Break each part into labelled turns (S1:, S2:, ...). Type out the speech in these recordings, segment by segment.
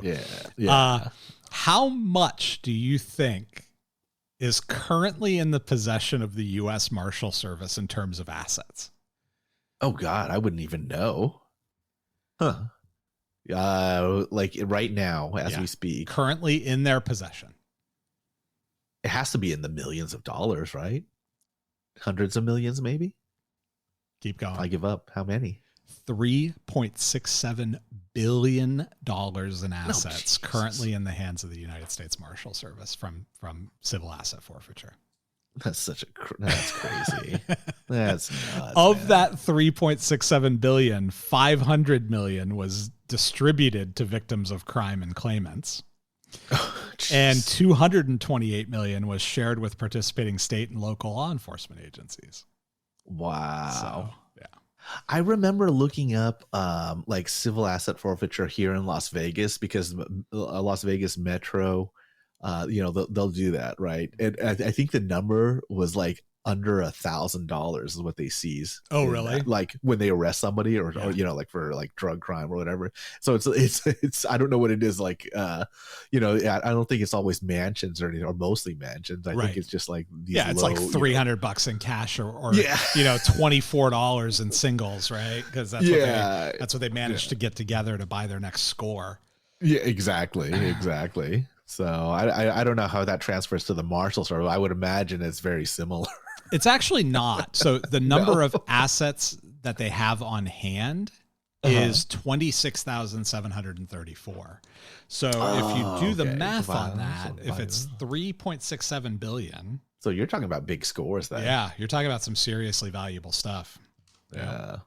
S1: Yeah. Yeah.
S2: How much do you think is currently in the possession of the U.S. Marshal Service in terms of assets?
S1: Oh God, I wouldn't even know. Huh. Like right now, as we speak,
S2: currently in their possession.
S1: It has to be in the millions of dollars, right? Hundreds of millions, maybe.
S2: Keep going.
S1: I give up. How many?
S2: $3.67 billion in assets currently in the hands of the United States Marshal Service from civil asset forfeiture.
S1: That's crazy. That's nuts,
S2: of
S1: man.
S2: That 3.67 billion, 500 million was distributed to victims of crime and claimants. And 228 million was shared with participating state and local law enforcement agencies.
S1: Wow.
S2: So, yeah.
S1: I remember looking up like civil asset forfeiture here in Las Vegas, because Las Vegas Metro, they'll do that, right? And I think the number was like under $1,000 is what they seize.
S2: Oh, really?
S1: Like when they arrest somebody or like for like drug crime or whatever. So it's I don't know what it is like. I don't think it's always mansions or anything, or mostly mansions. I think it's just like these
S2: it's like $300 in cash or $24 in singles, right? Because that's what they managed to get together to buy their next score.
S1: Yeah, exactly. So I don't know how that transfers to the Marshal Service. I would imagine it's very similar.
S2: It's actually not. So the number of assets that they have on hand is 26,734. So if you do the math on that, if it's 3.67 billion.
S1: So you're talking about big scores then.
S2: Yeah, you're talking about some seriously valuable stuff.
S1: Yeah.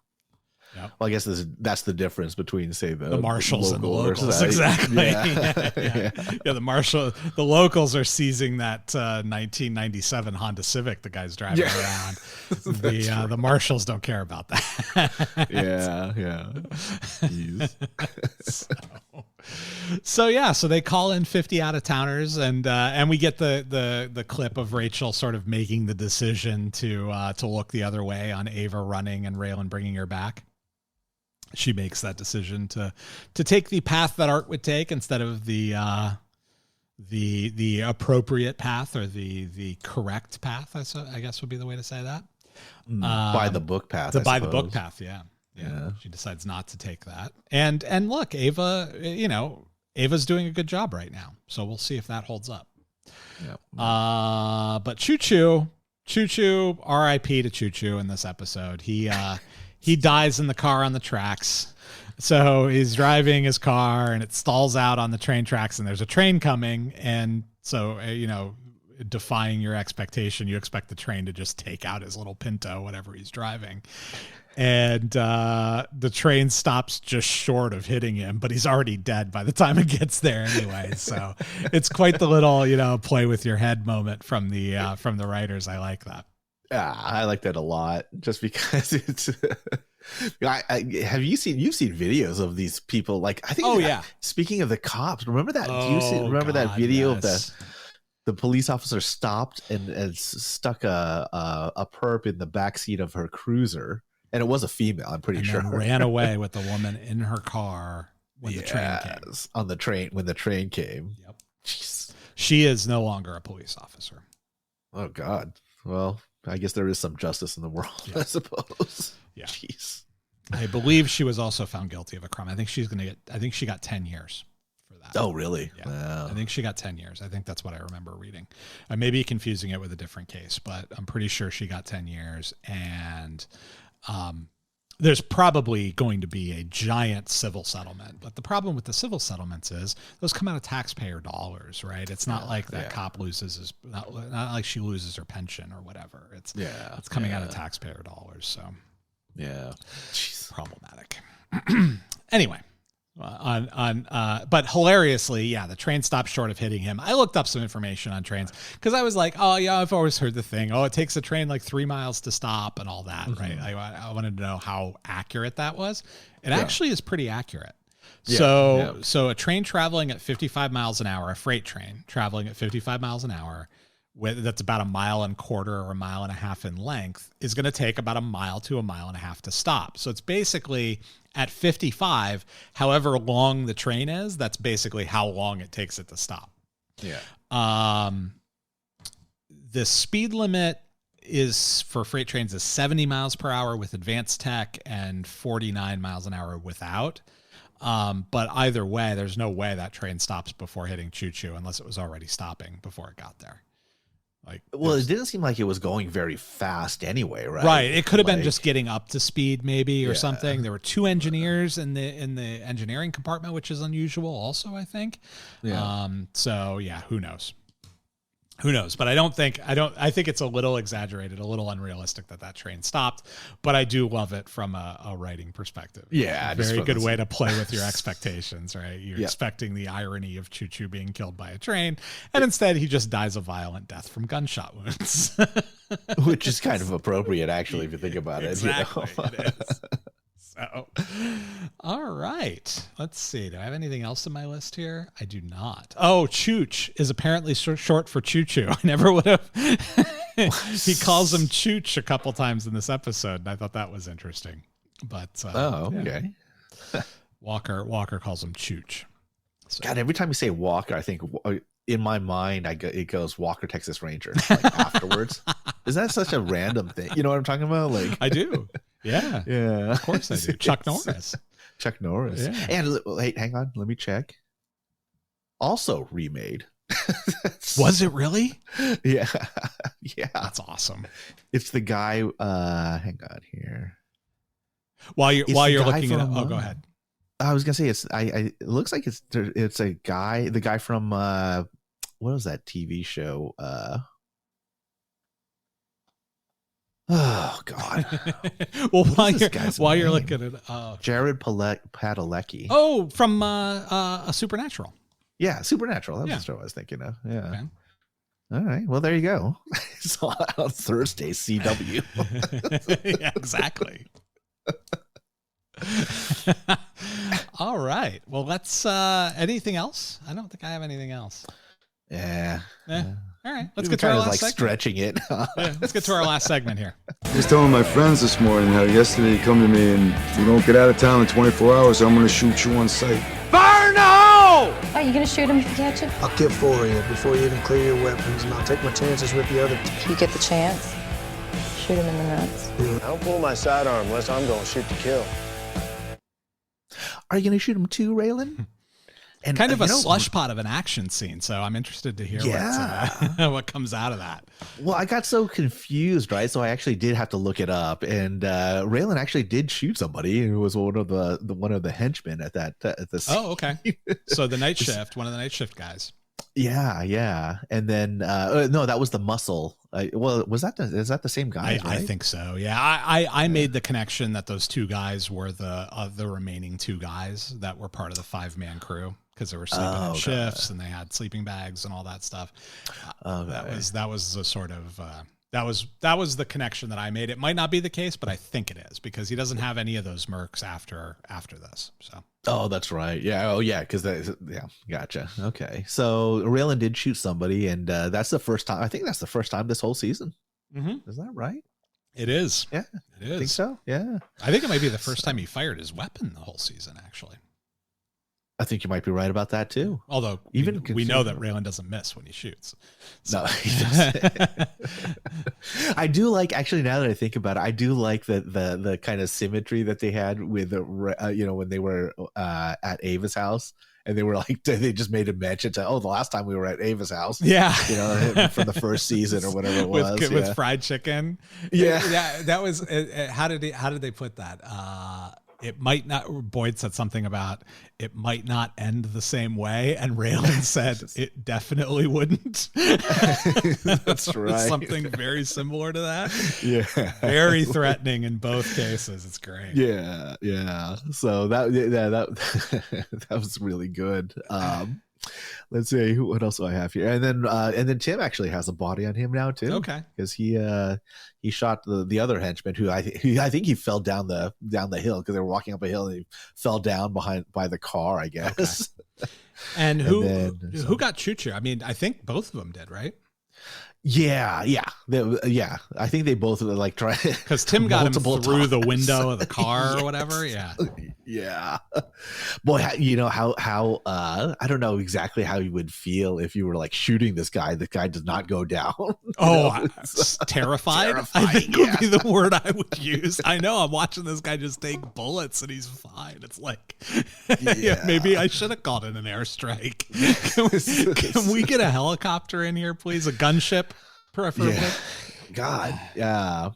S2: Yep.
S1: Well, I guess that's the difference between, say, the
S2: Marshals and the locals. Exactly. The locals are seizing that 1997 Honda Civic the guy's driving around. The Marshals don't care about that. So they call in 50 out of towners, and we get the clip of Rachel sort of making the decision to look the other way on Ava running and Raylan bringing her back. She makes that decision to take the path that Art would take instead of the appropriate path, or the correct path, I guess would be the way to say that.
S1: By the book path.
S2: By the book path, yeah. She decides not to take that. And look, Ava, Ava's doing a good job right now. So we'll see if that holds up.
S1: Yep.
S2: But Choo-Choo, R.I.P. to Choo-Choo in this episode. He dies in the car on the tracks. So he's driving his car and it stalls out on the train tracks, and there's a train coming. And so, defying your expectation, you expect the train to just take out his little Pinto, whatever he's driving. And the train stops just short of hitting him, but he's already dead by the time it gets there anyway. So it's quite the little, play with your head moment from the writers. I like that.
S1: Yeah, I like that a lot, just because it's. You've seen videos of these people? Like, I think. Speaking of the cops, remember that? That video of the police officer stopped and stuck a perp in the backseat of her cruiser, and it was a female. I'm pretty sure.
S2: Ran away with the woman in her car when the train came.
S1: On the train when the train came.
S2: Yep. Jeez. She is no longer a police officer.
S1: Oh God. Well, I guess there is some justice in the world, I suppose.
S2: Yeah.
S1: Jeez.
S2: I believe she was also found guilty of a crime. I think she got 10 years for that.
S1: Oh, really?
S2: Yeah.
S1: Wow.
S2: I think she got 10 years. I think that's what I remember reading. I may be confusing it with a different case, but I'm pretty sure she got 10 years. And there's probably going to be a giant civil settlement. But the problem with the civil settlements is those come out of taxpayer dollars, right? It's not like that cop loses not like she loses her pension or whatever. It's coming out of taxpayer dollars. So problematic. Anyway, but hilariously, the train stopped short of hitting him. I looked up some information on trains because I was like, I've always heard the thing. It takes a train like 3 miles to stop and all that, right? I wanted to know how accurate that was. It actually is pretty accurate. So a train traveling at 55 miles an hour, a freight train traveling at 55 miles an hour, that's about 1.25 miles or 1.5 miles in length, is going to take about 1 mile to 1.5 miles to stop. So it's basically at 55, however long the train is, that's basically how long it takes it to stop.
S1: Yeah.
S2: The speed limit is for freight trains is 70 miles per hour with advanced tech and 49 miles an hour without. But either way, there's no way that train stops before hitting Choo-Choo unless it was already stopping before it got there.
S1: Well, it didn't seem like it was going very fast anyway, right?
S2: Right. It could have been just getting up to speed maybe or something. There were 2 engineers in the engineering compartment, which is unusual also, I think.
S1: Yeah.
S2: So yeah, who knows? Who knows? But I think it's a little exaggerated, a little unrealistic that train stopped, but I do love it from a writing perspective.
S1: Yeah.
S2: Very good way to play with your expectations, right? You're expecting the irony of Choo-Choo being killed by a train, and instead he just dies a violent death from gunshot wounds.
S1: Which is kind of appropriate, actually, if you think about it.
S2: Exactly, it is. So, all right. Let's see. Do I have anything else in my list here? I do not. Oh, Chooch is apparently short for Choo-Choo. I never would have. He calls him Chooch a couple times in this episode, and I thought that was interesting. But
S1: okay.
S2: Walker calls him Chooch. So.
S1: God, every time you say Walker, I think in my mind it goes Walker, Texas Ranger. Like afterwards, is that such a random thing? You know what I'm talking about? Like
S2: I do. Yeah.
S1: Yeah.
S2: Of course I do. Chuck Norris.
S1: Chuck Norris. Yeah. And hey, hang on. Let me check. Also remade.
S2: Was it really?
S1: Yeah. Yeah.
S2: That's awesome.
S1: It's the guy. Hang on here.
S2: While you're looking it up. Oh, go ahead.
S1: I was gonna say it looks like it's a guy. The guy from what was that TV show? Oh God!
S2: Well, while you're looking at it,
S1: Jared Padalecki.
S2: Oh, from a Supernatural.
S1: Yeah, Supernatural. That was the show I was thinking of. Yeah. Okay. All right. Well, there you go. It's on Thursday, CW.
S2: Yeah, exactly. All right. Well, let's. Anything else? I don't think I have anything else.
S1: Yeah.
S2: All right, let's get to our last segment.
S1: Stretching it.
S2: Let's get to our last segment here.
S3: I was telling my friends this morning how yesterday you come to me and if you don't get out of town in 24 hours, I'm going to shoot you on sight.
S4: Fire now!
S5: Are you going to shoot him if you catch him?
S6: I'll kill 4 of you before you even clear your weapons, and I'll take my chances with the other 2.
S5: If you get the chance, shoot him in the nuts.
S6: I don't pull my sidearm unless I'm going to shoot to kill.
S1: Are you going to shoot him too, Raylan?
S2: And kind of a slush pot of an action scene, so I'm interested to hear what comes out of that.
S1: Well, I got so confused, right? So I actually did have to look it up, and Raylan actually did shoot somebody who was one of the henchmen at the scene.
S2: Oh, okay. So the night shift, one of the night shift guys.
S1: Yeah, and then no, that was the muscle. Is that the same guy?
S2: I think so. Yeah, I made the connection that those 2 guys were the remaining 2 guys that were part of the 5-man crew. Because they were sleeping in shifts and they had sleeping bags and all that stuff. That was the sort of that was the connection that I made. It might not be the case, but I think it is because he doesn't have any of those mercs after this. So.
S1: Oh, that's right. Yeah. Oh, yeah. Because gotcha. Okay. So Raylan did shoot somebody, and that's the first time. I think that's the first time this whole season.
S2: Mm-hmm.
S1: Is that right?
S2: It is.
S1: Yeah,
S2: it is.
S1: I think so. Yeah.
S2: I think it might be the first time he fired his weapon the whole season. Actually.
S1: I think you might be right about that too.
S2: Although we know that Raylan doesn't miss when he shoots. So.
S1: No, he doesn't. I do like, actually, now that I think about it, I do like the kind of symmetry that they had with when they were at Ava's house. And they were like, they just made a mention to, the last time we were at Ava's house.
S2: Yeah.
S1: For the first season or whatever it was.
S2: With fried chicken.
S1: Yeah.
S2: That was, how did they put that? It might not, Boyd said something about it might not end the same way. And Raylan said it definitely wouldn't.
S1: That's right.
S2: Something very similar to that.
S1: Yeah.
S2: Very threatening in both cases. It's great.
S1: Yeah. Yeah. So that was really good. Let's see what else do I have here, and then Tim actually has a body on him now too.
S2: Okay, because
S1: he shot the other henchman who I think he fell down the hill because they were walking up a hill and he fell down by the car, I guess.
S2: Okay. And who got Choo-Choo? I mean, I think both of them did, right?
S1: Yeah. I think they both like try
S2: because Tim got him through the window of the car or whatever.
S1: Yeah. Boy, you know how I don't know exactly how you would feel if you were like shooting this guy. The guy does not go down.
S2: Terrified. I think would be the word I would use. I know I'm watching this guy just take bullets and he's fine. It's like, maybe I should have called in an airstrike. Can we get a helicopter in here, please? A gunship, preferably.
S1: Yeah. God, yeah.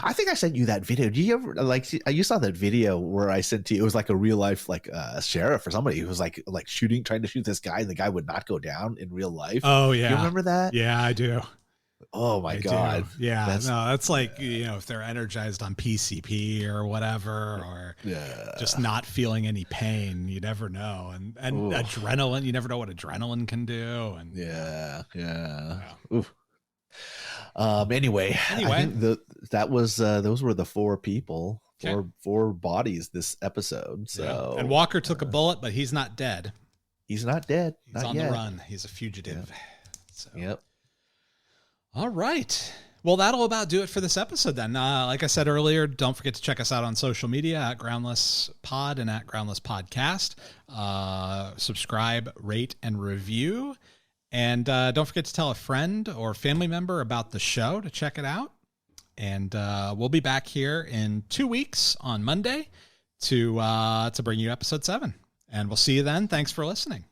S1: I think I sent you that video. Do you ever you saw that video where I sent to you? It was like a real life, like a sheriff or somebody who was like trying to shoot this guy, and the guy would not go down in real life.
S2: Oh yeah,
S1: you remember that?
S2: Yeah, I do.
S1: Oh my God.
S2: Yeah, that's like, if they're energized on PCP or whatever, or just not feeling any pain, you never know. And adrenaline, you never know what adrenaline can do. And
S1: Oof. Anyway, I think those were the 4 people, four bodies this episode. So
S2: and Walker took a bullet, but he's not dead.
S1: He's not dead.
S2: He's on the run. He's a fugitive. So.
S1: Yep.
S2: All right. Well, that'll about do it for this episode then. Like I said earlier, don't forget to check us out on social media at Groundless Pod and at Groundless Podcast. Subscribe, rate, and review. And don't forget to tell a friend or family member about the show to check it out. And we'll be back here in 2 weeks on Monday to bring you episode 7. And we'll see you then. Thanks for listening.